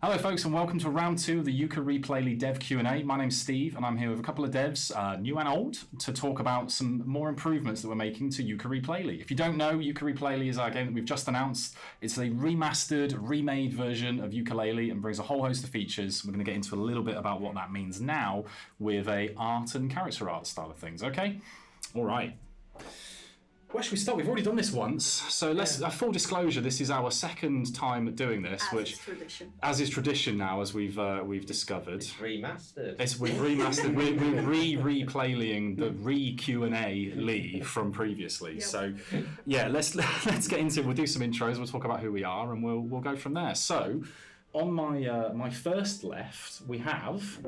Hello folks and welcome to round 2 of the Yooka-Replaylee dev Q&A. My name's Steve and I'm here with a couple of devs, new and old, to talk about some more improvements that we're making to Yooka-Replaylee. If you don't know, Yooka-Replaylee is our game that we've just announced. It's a remastered, remade version of Yooka-Laylee and brings a whole host of features. We're going to get into a little bit about what that means now with a art and character art style of things, okay? All right. Where should we start? We've already done this once, so let's. Full disclosure: this is our second time doing this, as is tradition now, as we've discovered. It's remastered. We've remastered. we're replaying the Q&A Lee from previously. Yep. So, yeah, let's get into it. We'll do some intros. We'll talk about who we are, and we'll go from there. So, on my first left, we have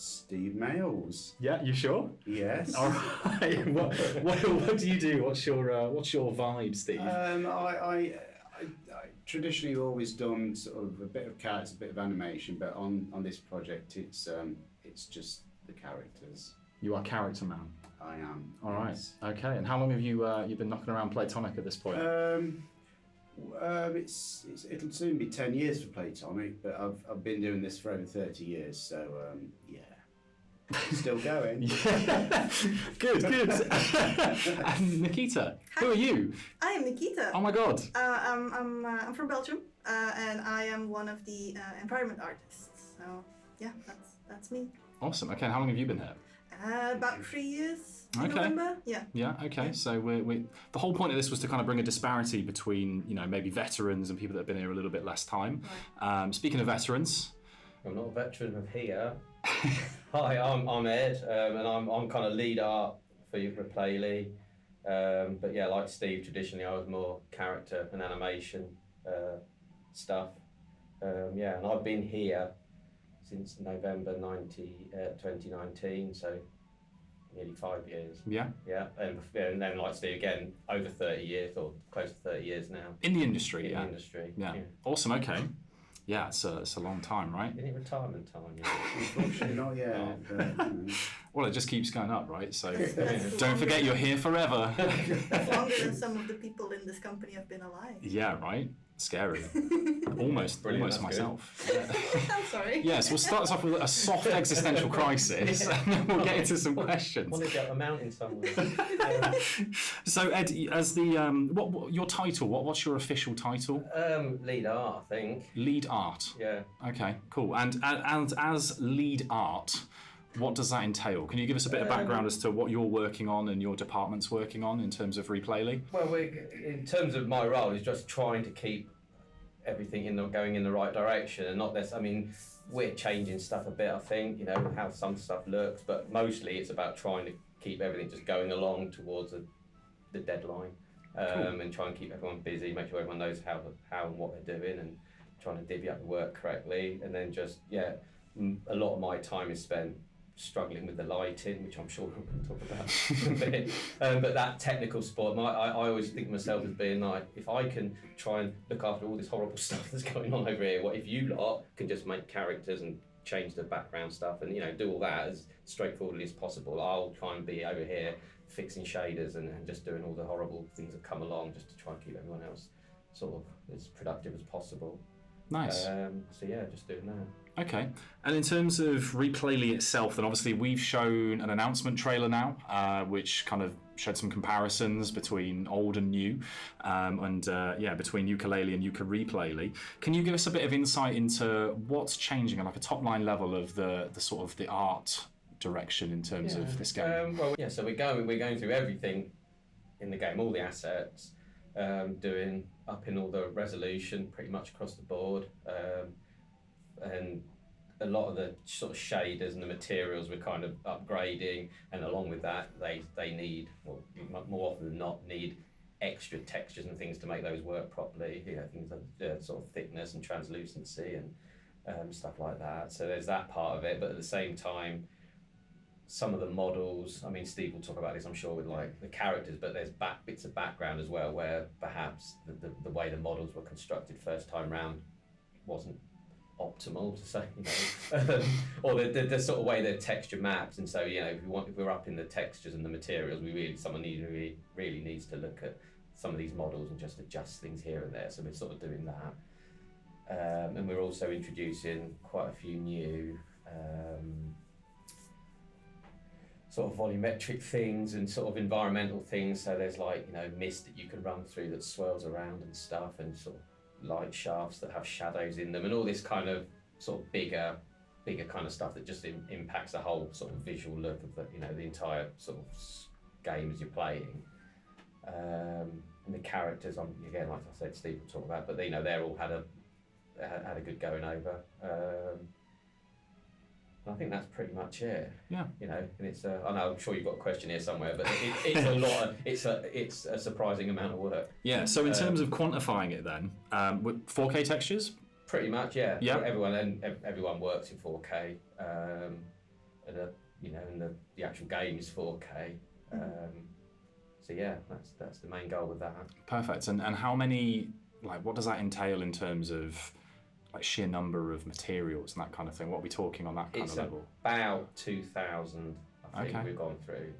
Steve Males. Yeah, you sure? Yes. All right. What do you do? What's your vibe, Steve? I traditionally always done sort of a bit of characters, a bit of animation, but on this project, it's just the characters. You are character man. I am. All right. Yes. Okay. And how long have you you've been knocking around Playtonic at this point? It'll soon be 10 years for Playtonic, but I've been doing this for over 30 years, so yeah, still going. Good. And Nikita, Hi. who are you? I am Nikita. Oh my God. I'm from Belgium, and I am one of the environment artists. So yeah, that's me. Awesome. Okay. And how long have you been here? About 3 years. In Okay. November. Yeah. Yeah. Okay. Yeah. So we the whole point of this was to kind of bring a disparity between maybe veterans and people that have been here a little bit less time. Right. Speaking of veterans, I'm not a veteran of here. Hi, I'm Ed, and I'm kind of lead art for Yooka-Replaylee. But yeah, like Steve, traditionally I was more character and animation stuff. Yeah, and I've been here since November 2019, so nearly 5 years. Yeah. Yeah, and then like Steve again, over 30 years or close to 30 years now. In the industry. In the industry. Yeah. Awesome. Okay. Yeah, it's a long time, right? In retirement time, yeah. Unfortunately not yet. Well, it just keeps going up, right? So don't forget you're here forever. That's longer than some of the people in this company have been alive. Yeah, right? Scary. Almost myself. I'm sorry. Yes, we'll start us off with a soft existential crisis, and then we'll get into some questions. Want to get a mountain somewhere. So, Ed, as the what your title? What's your official title? Lead art, I think. Lead art. Yeah. Okay, cool. And as lead art, what does that entail? Can you give us a bit of background as to what you're working on and your department's working on in terms of Replaylee? Well, in terms of my role, is just trying to keep everything going in the right direction, and not this. I mean, we're changing stuff a bit. I think how some stuff looks, but mostly it's about trying to keep everything just going along towards the deadline, cool. And try and keep everyone busy, make sure everyone knows how and what they're doing, and trying to divvy up the work correctly, and then just a lot of my time is spent struggling with the lighting, which I'm sure we're going to talk about in a bit. But that technical support, I always think of myself as being like, if I can try and look after all this horrible stuff that's going on over here, what if you lot can just make characters and change the background stuff and do all that as straightforwardly as possible. I'll try and be over here fixing shaders and just doing all the horrible things that come along, just to try and keep everyone else sort of as productive as possible. Nice. So yeah, just doing that. Okay. And in terms of Replaylee itself, then obviously we've shown an announcement trailer now, which kind of showed some comparisons between old and new, between Yooka-Laylee and Yooka-Replaylee. Can you give us a bit of insight into what's changing at like a top line level of the sort of the art direction in terms of this game? So we're going through everything in the game, all the assets, doing up in all the resolution pretty much across the board, and a lot of the sort of shaders and the materials we're kind of upgrading, and along with that they need, well, more often than not, need extra textures and things to make those work properly, things like sort of thickness and translucency and stuff like that. So there's that part of it, but at the same time some of the models, I mean, Steve will talk about this I'm sure with like the characters, but there's bits of background as well where perhaps the way the models were constructed first time round wasn't optimal, to say, or the sort of way they're texture mapped, and so if we're up in the textures and the materials, someone really needs to look at some of these models and just adjust things here and there. So we're sort of doing that. and we're also introducing quite a few new sort of volumetric things and sort of environmental things. So there's like, you know, mist that you can run through that swirls around and stuff, and sort of light shafts that have shadows in them, and all this kind of sort of bigger kind of stuff that just impacts the whole sort of visual look of the, you know, the entire sort of game as you're playing. And the characters, again, like I said, Steve will talk about, but you know, they're all had a good going over. I think that's pretty much it. Yeah. You know, and it's I know, I'm sure you've got a question here somewhere, but it's a lot. It's a surprising amount of work. Yeah. So in terms of quantifying it, then, with 4K textures. Pretty much, yeah. Yeah. Everyone works in 4K, and you know, and the actual game is 4K. So yeah, that's the main goal with that. Perfect. And how many, like, what does that entail in terms of like sheer number of materials and that kind of thing? What are we talking on that kind of level? About 2,000, I think we've gone through.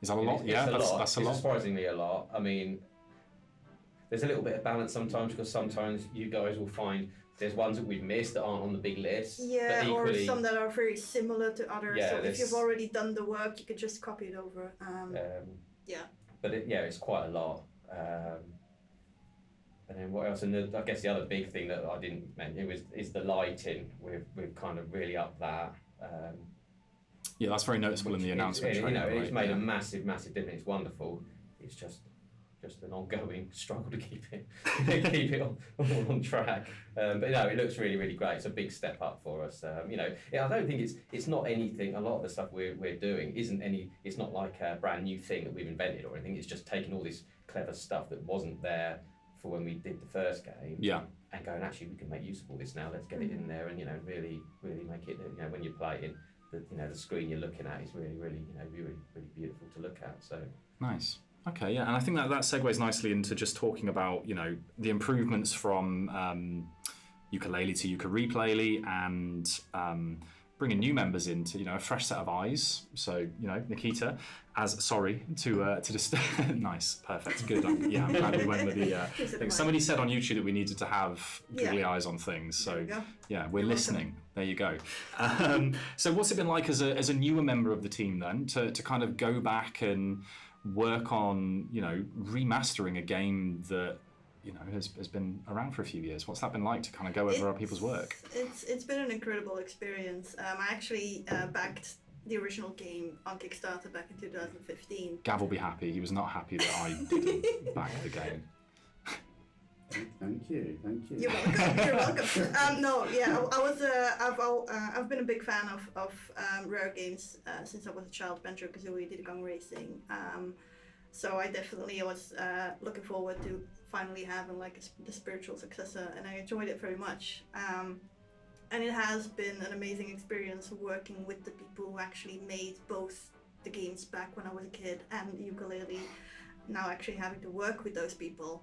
Is that a lot? Yeah, that's a lot. It's surprisingly a lot. I mean, there's a little bit of balance sometimes, because sometimes you guys will find there's ones that we've missed that aren't on the big list. Yeah, but equally, or some that are very similar to others. Yeah, so if you've already done the work, you could just copy it over. Yeah. But it's quite a lot. And then what else? And I guess the other big thing that I didn't mention is the lighting. We've kind of really upped that. Yeah, that's very noticeable in the announcement. You know, it's made a massive difference. It's wonderful. It's just an ongoing struggle to keep it on track. But no, it looks really great. It's a big step up for us. You know, I don't think it's not anything. A lot of the stuff we're doing isn't any. It's not like a brand new thing that we've invented or anything. It's just taking all this clever stuff that wasn't there for when we did the first game. Yeah. And going, actually, we can make use of all this now. Let's get it in there, and you know, really make it. You know, when you're playing, the screen you're looking at is really beautiful to look at. So nice. Okay, yeah, and I think that segues nicely into just talking about, you know, the improvements from Yooka-Laylee to Yooka-Replaylee, and bringing new members into, you know, a fresh set of eyes. So, you know, Nikita, to just nice, perfect, good. I'm glad we went with the. Somebody said on YouTube that we needed to have googly eyes on things. So yeah, we're listening. There you go. So what's it been like as a newer member of the team then to kind of go back and work on, you know, remastering a game that, you know, has been around for a few years? What's that been like to kind of go over other people's work? It's been an incredible experience. I actually backed the original game on Kickstarter back in 2015. Gav will be happy. He was not happy that I didn't back the game. Thank you. You're welcome. No, yeah, I've been a big fan of Rare games since I was a child. Banjo Kazooie, Diddy Kong Racing. So I definitely was looking forward to finally having like the spiritual successor, and I enjoyed it very much. And it has been an amazing experience working with the people who actually made both the games back when I was a kid and Yooka-Laylee. Now actually having to work with those people.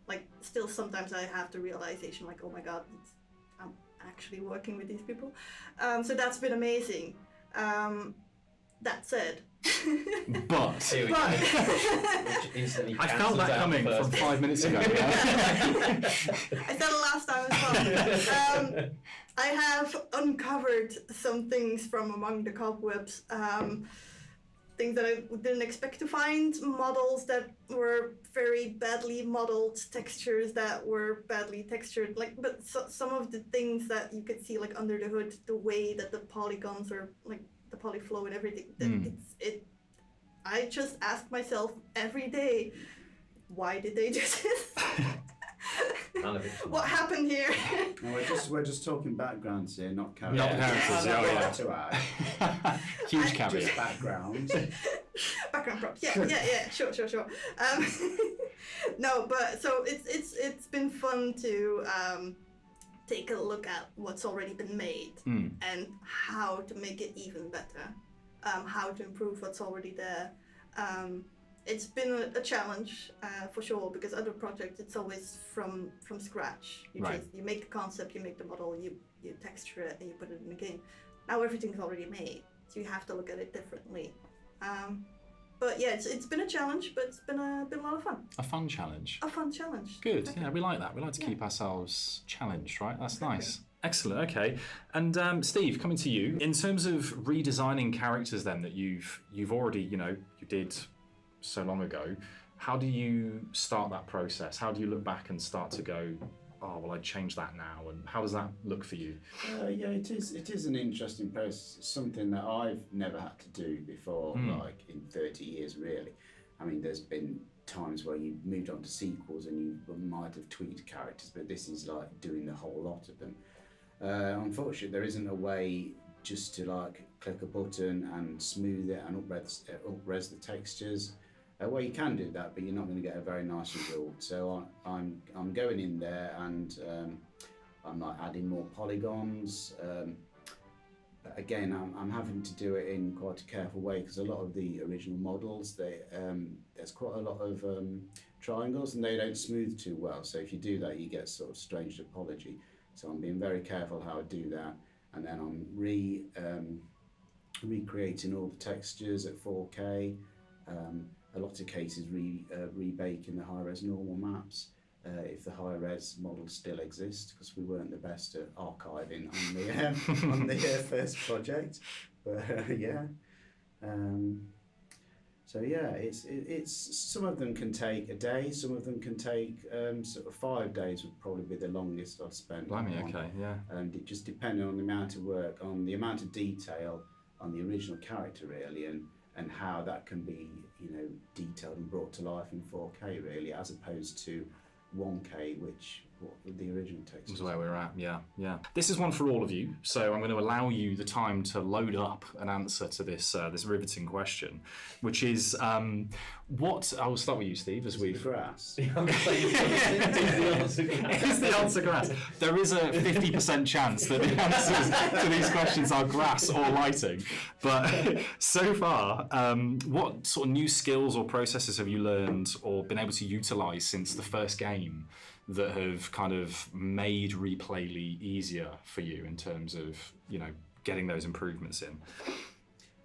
Like still sometimes I have the realization like, oh my god, I'm actually working with these people. So that's been amazing. That said, but I felt that coming from 5 minutes ago. I said it last time as well. I have uncovered some things from among the cobwebs. Things that I didn't expect to find, models that were very badly modeled, textures that were badly textured, but some of the things that you could see like under the hood, the way that the polygons are like the polyflow and everything, I just ask myself every day, why did they do this? What happened here? No, we're just talking backgrounds here, not characters. Not characters, yeah. To add. Huge caveat. Just backgrounds. Background props. Yeah. Sure. No, but so it's been fun to take a look at what's already been made and how to make it even better. How to improve what's already there. It's been a challenge for sure, because other projects it's always from scratch. You make the concept, you make the model, you texture it, and you put it in the game. Now everything's already made, so you have to look at it differently. but yeah, it's been a challenge, but it's been a lot of fun. A fun challenge. A fun challenge. Good. Exactly. Yeah, we like that. We like to keep ourselves challenged, right? That's Exactly. nice. Excellent. Okay. And Steve, coming to you, in terms of redesigning characters, then that you've already you did so long ago, how do you start that process? How do you look back and start to go, oh well, I'd change that now, and how does that look for you? Yeah, it is an interesting process. It's something that I've never had to do before, like in 30 years, really. I mean, there's been times where you moved on to sequels and you might have tweaked characters, but this is like doing the whole lot of them. Unfortunately, there isn't a way just to like click a button and smooth it and up-res the textures. Well, you can do that, but you're not going to get a very nice result. So I'm going in there and I'm like adding more polygons. But again, I'm having to do it in quite a careful way because a lot of the original models, there's quite a lot of triangles and they don't smooth too well. So if you do that, you get sort of strange topology. So I'm being very careful how I do that, and then I'm recreating all the textures at 4K. A lot of cases rebaking the high-res normal maps if the high-res models still exist, because we weren't the best at archiving on the first project. But yeah. So yeah, it's some of them can take a day, some of them can take sort of 5 days would probably be the longest I've spent. Blimey, okay, yeah. And it just depending on the amount of work, on the amount of detail on the original character really, and how that can be, detailed and brought to life in 4K really, as opposed to 1K, which the original text was where we're at. Yeah. This is one for all of you, so I'm going to allow you the time to load up an answer to this riveting question, which is what I will start with you, Steve, as we've grass. Is the answer grass? There is a 50% chance that the answers to these questions are grass or lighting. But so far, what sort of new skills or processes have you learned or been able to utilise since the first game that have kind of made Replaylee easier for you in terms of, getting those improvements in?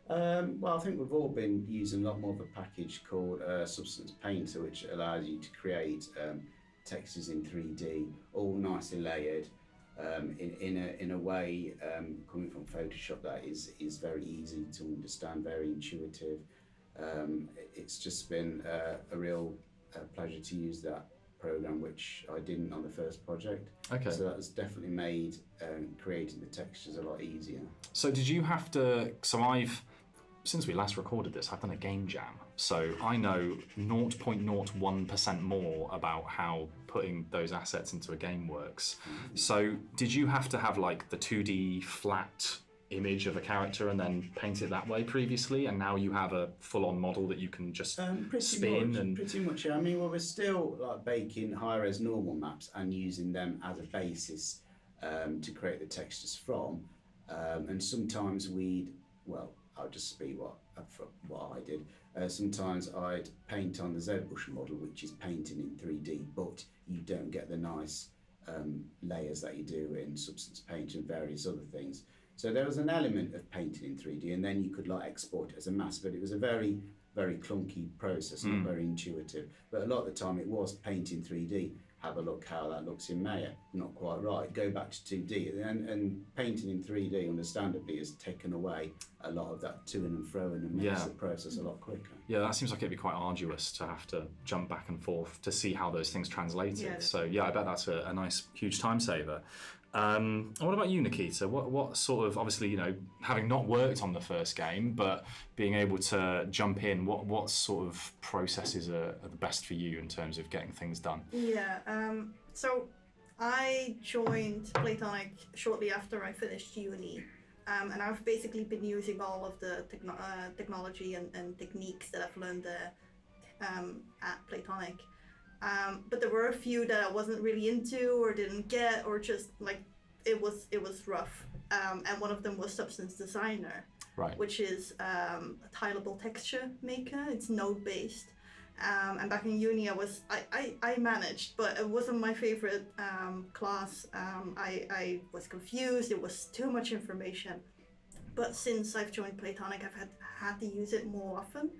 Well, I think we've all been using a lot more of a package called Substance Painter, which allows you to create textures in 3D, all nicely layered, in a way coming from Photoshop that is very easy to understand, very intuitive. It's just been a real pleasure to use that program, which I didn't on the first project. Okay. So that's definitely made creating the textures a lot easier. So did you have to? Since we last recorded this, I've done a game jam, so I know 0.01% more about how putting those assets into a game works. Mm-hmm. So did you have to have like the 2D flat image of a character and then paint it that way previously, and now you have a full-on model that you can just spin? Pretty much. I mean, we're still like baking high-res normal maps and using them as a basis to create the textures from, and sometimes I'll just speak what I did. Sometimes I'd paint on the ZBrush model, which is painting in 3D, but you don't get the nice layers that you do in Substance Painter and various other things. So there was an element of painting in 3D, and then you could export it as a mass, but it was a very, very clunky process, not very intuitive. But a lot of the time it was paint in 3D. Have a look how that looks in Maya. Not quite right. Go back to 2D, and painting in 3D, understandably, has taken away a lot of that to and fro and makes the process a lot quicker. Yeah, that seems like it'd be quite arduous to have to jump back and forth to see how those things translated. Yeah. So yeah, I bet that's a nice, huge time saver. What about you, Nikita? What sort of, obviously, having not worked on the first game, but being able to jump in, what sort of processes are the best for you in terms of getting things done? Yeah, so I joined Playtonic shortly after I finished uni, and I've basically been using all of the technology and techniques that I've learned there at Playtonic. But there were a few that I wasn't really into or didn't get, or just it was rough. And one of them was Substance Designer, right, which is a tileable texture maker. It's node based. And back in uni, I managed, but it wasn't my favorite class. I was confused. It was too much information. But since I've joined Playtonic, I've had to use it more often.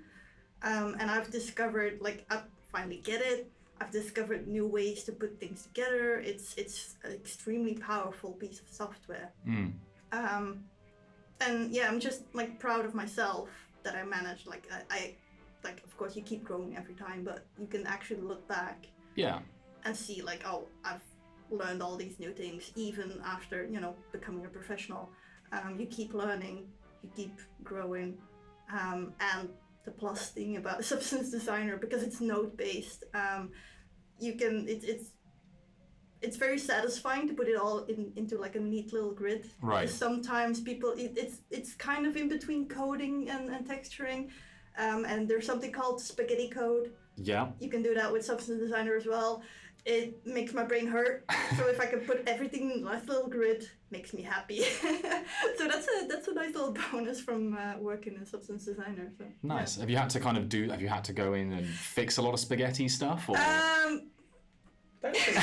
And I've discovered, like, I finally get it. I've discovered new ways to put things together. It's an extremely powerful piece of software. And yeah, I'm just like proud of myself that I managed. Like I like, of course you keep growing every time, but you can actually look back. Yeah. And see like, oh, I've learned all these new things even after, you know, becoming a professional. You keep learning, you keep growing, and the plus thing about Substance Designer, because it's node-based, you can, it's very satisfying to put it all into like a neat little grid. Right. Because sometimes people, it's kind of in between coding and texturing, and there's something called spaghetti code. Yeah. You can do that with Substance Designer as well. It makes my brain hurt. So if I can put everything in a nice little grid, makes me happy. So that's a nice little bonus from working in Substance Designer. So, nice. Yeah. Have you had to go in and fix a lot of spaghetti stuff? Or? Don't think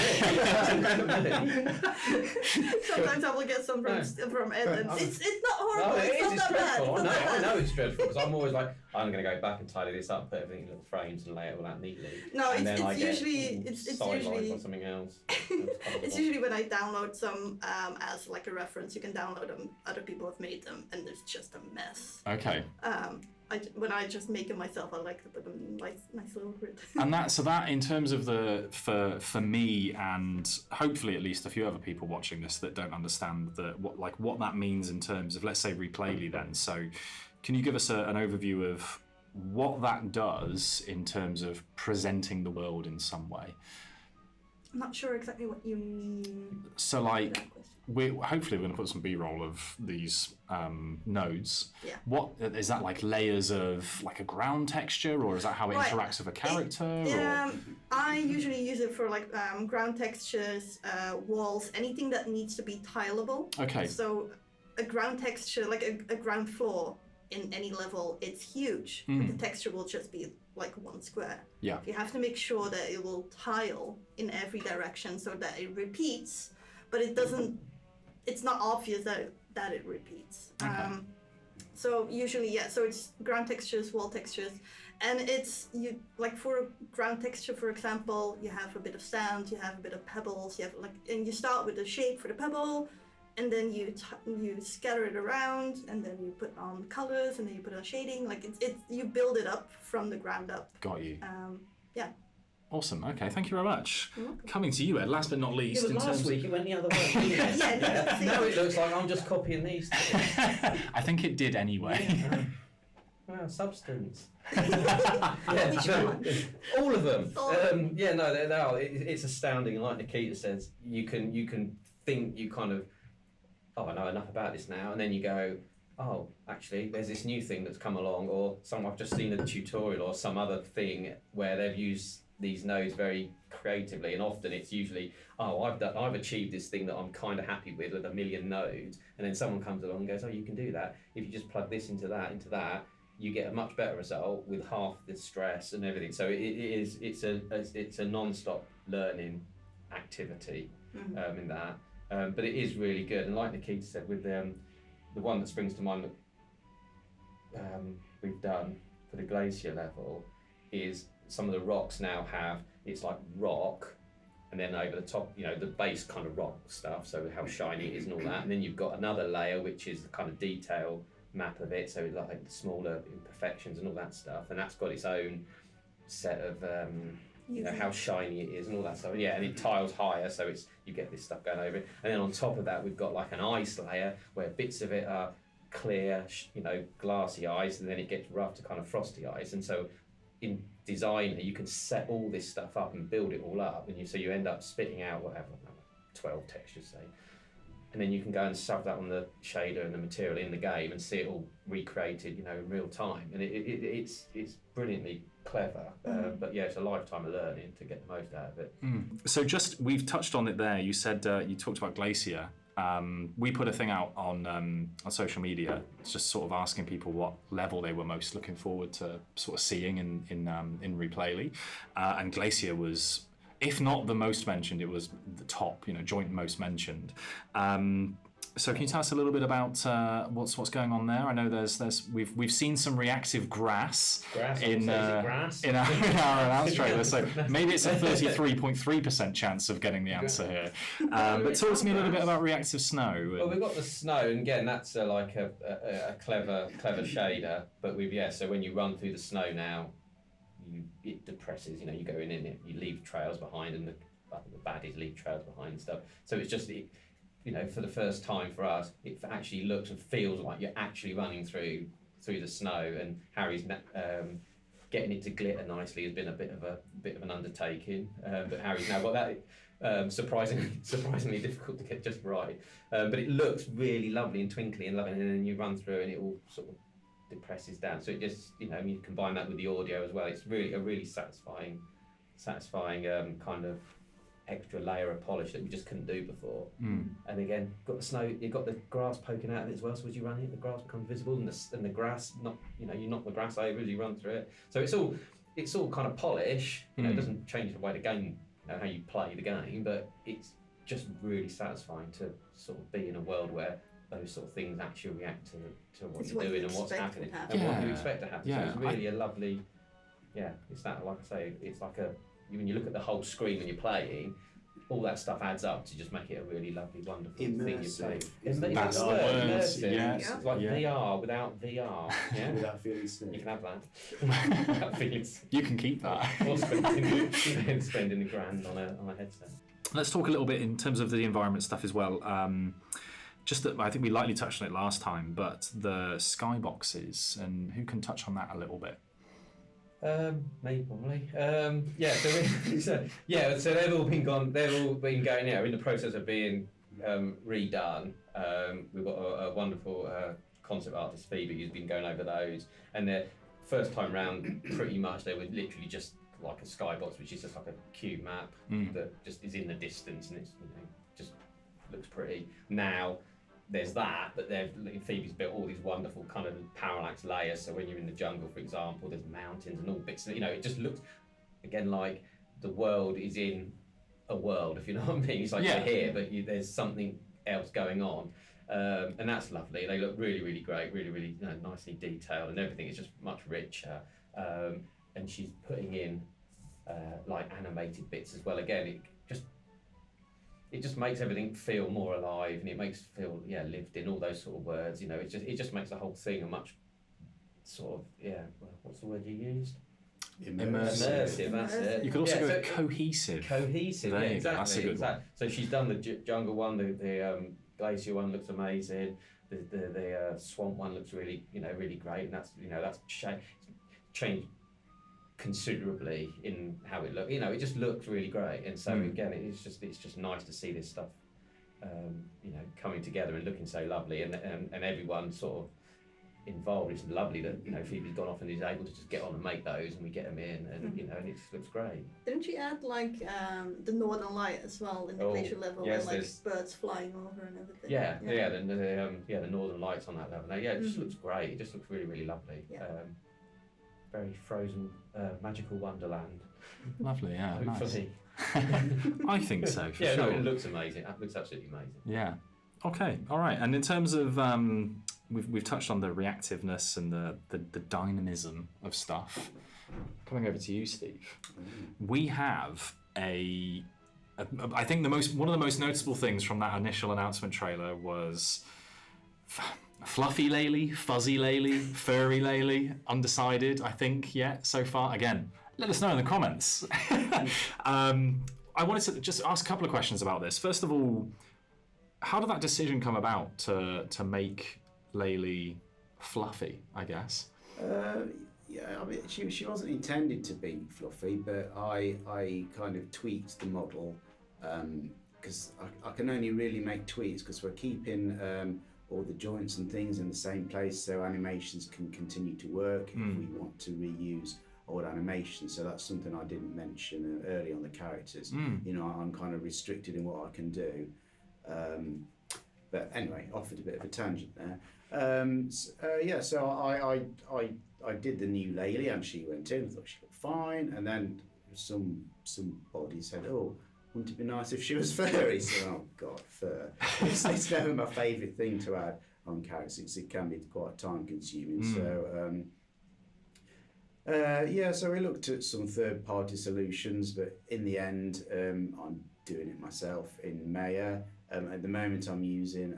Sometimes I will get some from Ed, and it's not horrible. No, it is. It's not that dreadful. bad. I know it's dreadful because I'm always like, I'm going to go back and tidy this up, put everything in little frames, and lay it all out neatly. No, and then I get it's usually or something else. it's usually when I download some as like a reference. You can download them. Other people have made them, and it's just a mess. Okay. When I just make it myself, I like to put them in nice little grid. And that in terms of for me and hopefully at least a few other people watching this that don't understand what that means in terms of, let's say, Replaylee then. So can you give us an overview of what that does in terms of presenting the world in some way? I'm not sure exactly what you mean. So like, hopefully we're going to put some B-roll of these nodes. Yeah. What is that, like layers of like a ground texture, or is that how it interacts with a character? I usually use it for like ground textures, walls, anything that needs to be tileable. Okay. So a ground texture, like a ground floor in any level, it's huge, but the texture will just be like one square. Yeah. You have to make sure that it will tile in every direction so that it repeats, but it doesn't. It's not obvious that it repeats. Okay. So usually, yeah. So it's ground textures, wall textures, and it's you like for a ground texture, for example, you have a bit of sand, you have a bit of pebbles, you have like, and you start with the shape for the pebble, and then you scatter it around, and then you put on colors, and then you put on shading. Like it's you build it up from the ground up. Got you. Yeah. Awesome. Okay, thank you very much. You're welcome. Coming to you, Ed. Last but not least, Yeah, but in last terms week it went the other way. Didn't it? Yeah. Now it looks like I'm just copying these. I think it did anyway. Substance. Which one? All of them. All of them. Yeah, no, they are. It's astounding. And like Nikita says, you can think you kind of, oh, I know enough about this now, and then you go, oh, actually, there's this new thing that's come along, or I've just seen a tutorial or some other thing where they've used these nodes very creatively, and often it's usually, oh, I've achieved this thing that I'm kind of happy with a million nodes, and then someone comes along and goes, oh, you can do that if you just plug this into that, you get a much better result with half the stress and everything. So it's a non-stop learning activity in that, but it is really good. And like Nikita said, with the one that springs to mind that we've done for the glacier level is some of the rocks now have, it's like rock, and then over the top, you know, the base kind of rock stuff, so how shiny it is and all that, and then you've got another layer which is the kind of detail map of it, so like smaller imperfections and all that stuff, and that's got its own set of you know, how shiny it is and all that stuff. Yeah, and it tiles higher, so it's you get this stuff going over it, and then on top of that we've got like an ice layer where bits of it are clear, you know, glassy ice, and then it gets rough to kind of frosty ice, and so in Designer you can set all this stuff up and build it all up, and so you end up spitting out whatever, 12 textures say, and then you can go and shove that on the shader and the material in the game and see it all recreated, you know, in real time, and it's brilliantly clever, but yeah, it's a lifetime of learning to get the most out of it. So just, we've touched on it there. You said you talked about Glacier. We put a thing out on social media. It's just sort of asking people what level they were most looking forward to sort of seeing in Replaylee, and Glacier was, if not the most mentioned, it was the top, you know, joint most mentioned. So can you tell us a little bit about what's going on there? I know we've seen some reactive grass in our announce trailer, so maybe it's a 33.3% chance of getting the answer here. But talk to me a little bit about reactive snow. Well, we've got the snow, and again, that's like a clever shader. But so when you run through the snow now, it depresses. You know, you go in it, you leave trails behind, and the baddies leave trails behind and stuff. So it's just for the first time for us, it actually looks and feels like you're actually running through the snow. And Harry's getting it to glitter nicely has been a bit of an undertaking. But Harry's now got that surprisingly difficult to get just right. But it looks really lovely and twinkly and lovely, and then you run through and it all sort of depresses down. So it just you combine that with the audio as well. It's really a really satisfying kind of extra layer of polish that we just couldn't do before. And again, got the snow, you've got the grass poking out of it as well, so as you run it, the grass becomes visible, and the grass, you knock the grass over as you run through it. So it's all kind of polish. It doesn't change the way the game, how you play the game, but it's just really satisfying to sort of be in a world where those sort of things actually react to what you're doing and what's happening and what you expect to happen. So it's really a lovely, it's that, like I say, it's like when you look at the whole screen when you're playing, all that stuff adds up to just make it a really lovely, wonderful thing you play. That's the word. Immersive. It's like VR without VR. Yeah? Without feeling sick. You can have that. Without feeling sick. You can keep that. Or spending a grand on a headset. Let's talk a little bit in terms of the environment stuff as well. Just that I think we lightly touched on it last time, but the skyboxes, and who can touch on that a little bit? Me probably. So they've all been going. In the process of being redone. We've got a wonderful concept artist, Phoebe, who's been going over those. And the first time round, pretty much they were literally just like a skybox, which is just like a cube map that just is in the distance, and it's just looks pretty. Now there's that, but Phoebe's built all these wonderful kind of parallax layers. So when you're in the jungle, for example, there's mountains and all bits. It just looks again like the world is in a world, if you know what I mean. It's like you're here, but there's something else going on, and that's lovely. They look really, really great, really, really nicely detailed, and everything is just much richer. And she's putting in like animated bits as well. Again, it just makes everything feel more alive, and it makes it feel lived in, all those sort of words. It just makes the whole thing a much sort of what's the word you used? Immersive. That's it. You could also go cohesive. Cohesive. There Yeah, you go. exactly. That's a good one. So she's done the jungle one, the glacier one looks amazing. The swamp one looks really really great, and that's changed considerably in how it looks. It just looks really great, and so again, it's just nice to see this stuff, coming together and looking so lovely, and everyone sort of involved. It's lovely that Phoebe's gone off and is able to just get on and make those, and we get them in, and and it just looks great. Didn't you add like the Northern Light as well in the glacier level, yes, and like birds flying over and everything? The Northern Lights on that level. No, it just looks great. It just looks really, really lovely. Very frozen, magical wonderland. Lovely, yeah. Hopefully. Nice. I think so, for sure. No, it looks amazing. It looks absolutely amazing. Yeah. Okay, all right. And in terms of, we've touched on the reactiveness and the dynamism of stuff. Coming over to you, Steve. We have I think one of the most noticeable things from that initial announcement trailer was Fluffy Laylee, Fuzzy Laylee, Furry Laylee, undecided, I think, so far. Again, let us know in the comments. I wanted to just ask a couple of questions about this. First of all, how did that decision come about to make Laylee fluffy, I guess? She wasn't intended to be fluffy, but I kind of tweaked the model because I can only really make tweaks because we're keeping all the joints and things in the same place, so animations can continue to work if we want to reuse old animations. So that's something I didn't mention early on the characters. I'm kind of restricted in what I can do. But anyway, offered a bit of a tangent there. So I did the new Laylee, and she went in. I thought she looked fine, and then somebody said, "Oh, wouldn't it be nice if she was furry? So, oh God, fur. It's never my favourite thing to add on characters. It can be quite time consuming. So so we looked at some third-party solutions, but in the end, I'm doing it myself in Maya. At the moment, I'm using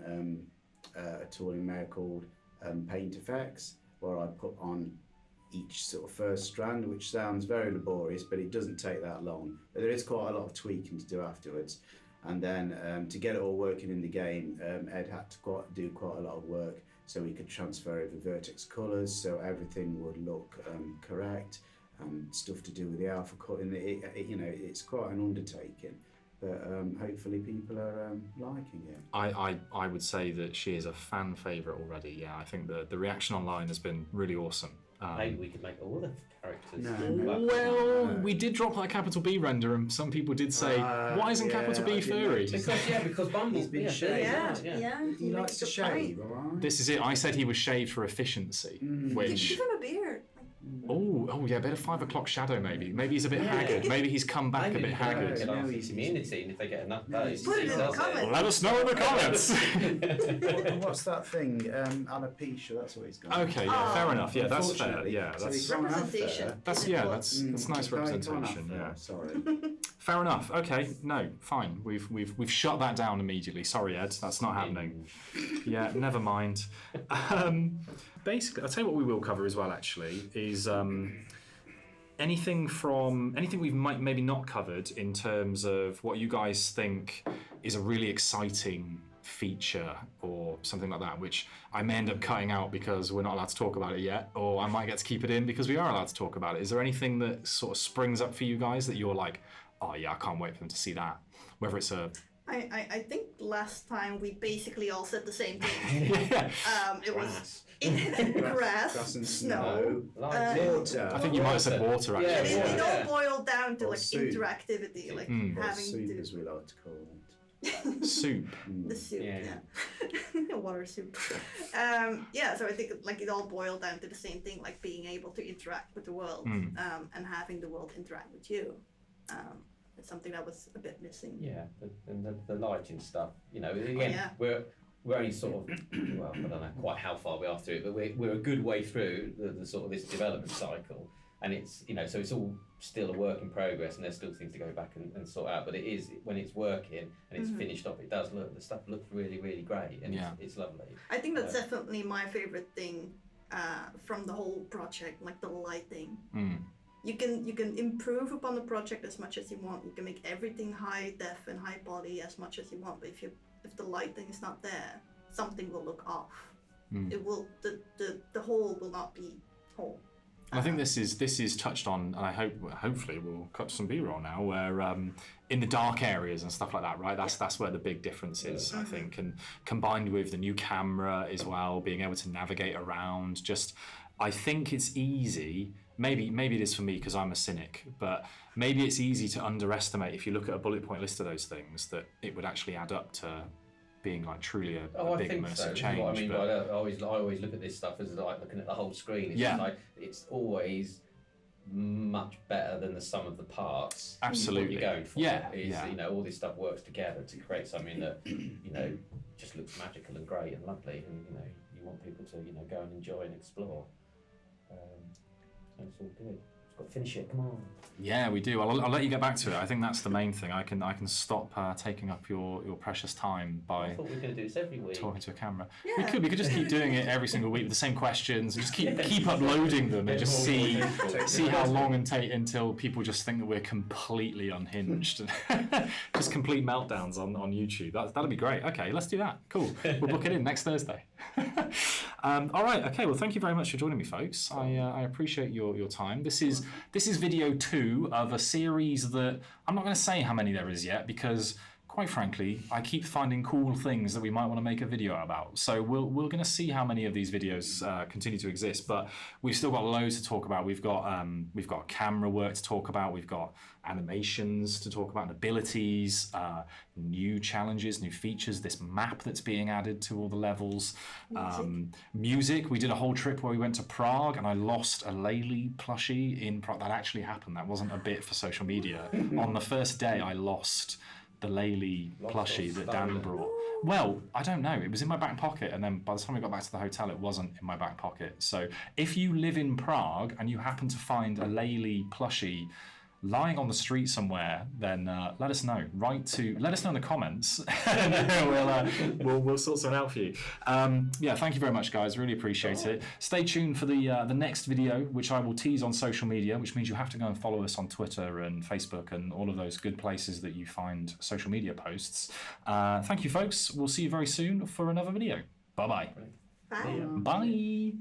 a tool in Maya called Paint Effects, where I put on each sort of first strand, which sounds very laborious, but it doesn't take that long. But there is quite a lot of tweaking to do afterwards. And then to get it all working in the game, Ed had to do quite a lot of work so we could transfer over vertex colours so everything would look correct, and stuff to do with the alpha cutting. It's quite an undertaking, but hopefully people are liking it. I would say that she is a fan favourite already. Yeah, I think the reaction online has been really awesome. Maybe we could make all the characters. No. We did drop that capital B render, and some people did say, "Why isn't capital B furry?" Because Bumble's been shaved. He makes likes to a shave, alright? This is it. I said he was shaved for efficiency, which. Give him a beard. Oh yeah, a bit of 5 o'clock shadow maybe. Maybe he's a bit haggard. Maybe he's come back a bit haggard. His immunity, and if they get enough votes, Put it in the comments. Let us know in the comments. What's that thing? Alopecia, that's what he's got. Okay, yeah, fair enough. Yeah, that's fair. Yeah, that's Representation. that's nice representation. Yeah. Sorry. Fair enough. Okay, no, fine. We've shut that down immediately. Sorry, Ed, that's not happening. Yeah, never mind. Basically, I'll tell you what we will cover as well. Actually, is anything we've maybe not covered in terms of what you guys think is a really exciting feature or something like that, which I may end up cutting out because we're not allowed to talk about it yet, or I might get to keep it in because we are allowed to talk about it. Is there anything that sort of springs up for you guys that you're like, oh yeah, I can't wait for them to see that? Whether it's a I think last time we basically all said the same thing. It was grass and snow, water. I think you might have said water actually. It all boiled down to like soup. Interactivity, like Or having soup, to as we like to call it. Soup. the soup, water soup. So I think like it all boiled down to the same thing, like being able to interact with the world, and having the world interact with you. It's something that was a bit missing. Yeah, and the lighting stuff. You know, again, we're only sort of well, I don't know quite how far we are through it, but we're a good way through the sort of this development cycle, and it's so it's all still a work in progress, and there's still things to go back and sort out. But it is when it's working and it's finished off, it does look the stuff looks really really great, and it's lovely. I think that's definitely my favorite thing from the whole project, like the lighting. You can improve upon the project as much as you want. You can make everything high def and high poly as much as you want. But if the lighting is not there, something will look off. It will the whole will not be whole. I think this is touched on, and I hopefully we'll cut to some B-roll now, where in the dark areas and stuff like that, right? That's where the big difference is, I think, and combined with the new camera as well, being able to navigate around. Just, I think it's easy. Maybe it is for me because I'm a cynic, but maybe it's easy to underestimate if you look at a bullet point list of those things that it would actually add up to being like truly a big immersive change. What I mean by that, I always look at this stuff as like looking at the whole screen. It's just like it's always much better than the sum of the parts. Absolutely. What you're going for. Yeah. You know, all this stuff works together to create something that just looks magical and great and lovely, and you want people to go and enjoy and explore. It's all good. Just got to finish it. Come on. Yeah, we do. I'll let you get back to it. I think that's the main thing. I can stop taking up your precious time by. I thought we were going to do this every week. Talking to a camera. Yeah. We could just keep doing it every single week with the same questions and just keep uploading them and just see how long and take until people just think that we're completely unhinged. Just complete meltdowns on YouTube. That'll be great. Okay, let's do that. Cool. We'll book it in next Thursday. All right. Okay. Well, thank you very much for joining me, folks. I appreciate your time. This is video 2 of a series that I'm not going to say how many there is yet because quite frankly, I keep finding cool things that we might want to make a video about. So we're going to see how many of these videos continue to exist, but we've still got loads to talk about. We've got camera work to talk about. We've got animations to talk about, and abilities, new challenges, new features, this map that's being added to all the levels, music. We did a whole trip where we went to Prague and I lost a Laylee plushie in Prague. That actually happened. That wasn't a bit for social media. On the first day I lost the Laylee plushie that Dan brought. Well, I don't know. It was in my back pocket, and then by the time we got back to the hotel, it wasn't in my back pocket. So if you live in Prague and you happen to find a Laylee plushie lying on the street somewhere, then let us know. Let us know in the comments, and we'll sort something out for you. Yeah, thank you very much, guys. Really appreciate it. Stay tuned for the next video, which I will tease on social media, which means you have to go and follow us on Twitter and Facebook and all of those good places that you find social media posts. Thank you, folks. We'll see you very soon for another video. Bye-bye. Bye. Bye.